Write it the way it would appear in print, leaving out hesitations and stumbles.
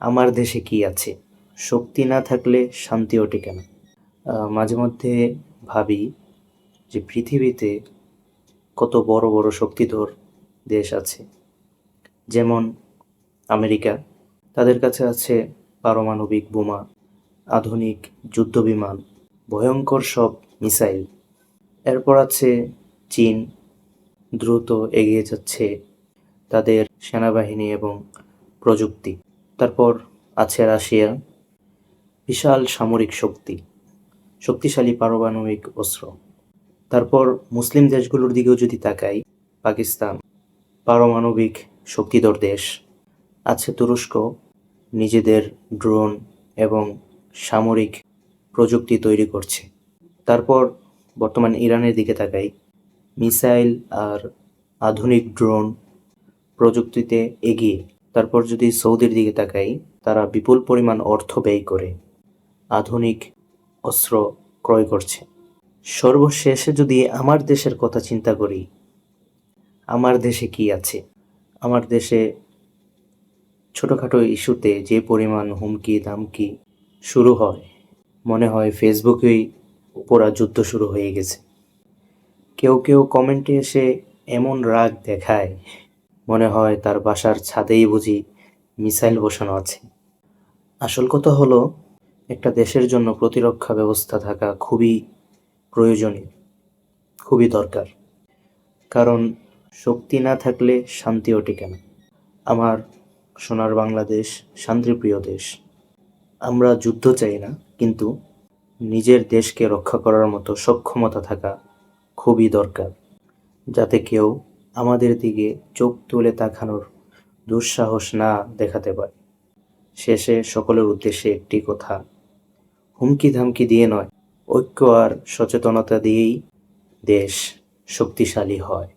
আমার দেশে কি আছে? শক্তি না থাকলে শান্তিও টেকে না। মাঝে মধ্যে ভাবি যে পৃথিবীতে কত বড় বড় শক্তিধর দেশ আছে, যেমন আমেরিকা। তাদের কাছে আছে পারমাণবিক বোমা, আধুনিক যুদ্ধবিমান, ভয়ঙ্কর সব মিসাইল। এরপর আছে চীন, দ্রুত এগিয়ে যাচ্ছে তাদের সেনাবাহিনী এবং প্রযুক্তি। তারপর আছে রাশিয়া, বিশাল সামরিক শক্তি, শক্তিশালী পারমাণবিক অস্ত্র। তারপর মুসলিম দেশগুলোর দিকেও যদি তাকাই, পাকিস্তান, পারমাণবিক শক্তিধর দেশ। আছে তুরস্ক, নিজেদের ড্রোন এবং সামরিক প্রযুক্তি তৈরি করছে। তারপর বর্তমান ইরানের দিকে তাকাই, মিসাইল আর আধুনিক ড্রোন প্রযুক্তিতে এগিয়ে। তারপর যদি সৌদির দিকে তাকাই, তারা বিপুল পরিমাণ অর্থ ব্যয় করে আধুনিক অস্ত্র ক্রয় করছে। সর্বশেষে যদি আমার দেশের কথা চিন্তা করি, আমার দেশে কি আছে? আমার দেশে ছোটোখাটো ইস্যুতে যে পরিমাণ হুমকি ধামকি শুরু হয়, মনে হয় ফেসবুকেই পুরা যুদ্ধ শুরু হয়ে গেছে। কেউ কেউ কমেন্টে এসে এমন রাগ দেখায়, মনে হয় তার বাসার ছাদেই বুঝি মিসাইল বসানো আছে। আসল কথা হলো, একটা দেশের জন্য প্রতিরক্ষা ব্যবস্থা থাকা খুবই প্রয়োজনীয়, খুবই দরকার। কারণ শক্তি না থাকলে শান্তিও টেকে না। আমার সোনার বাংলাদেশ শান্তিপ্রিয় দেশ। আমরা যুদ্ধ চাই না, কিন্তু নিজের দেশকে রক্ষা করার মতো সক্ষমতা থাকা খুবই দরকার, যাতে কেউ আমাদের দিকে চোখ তুলে তাকানোর দুঃসাহস না দেখাতে পারে। শেষে সকলের উদ্দেশ্যে একটি কথা, হুমকি ধামকি দিয়ে নয়, ঐক্য আর সচেতনতা দিয়েই দেশ শক্তিশালী হয়।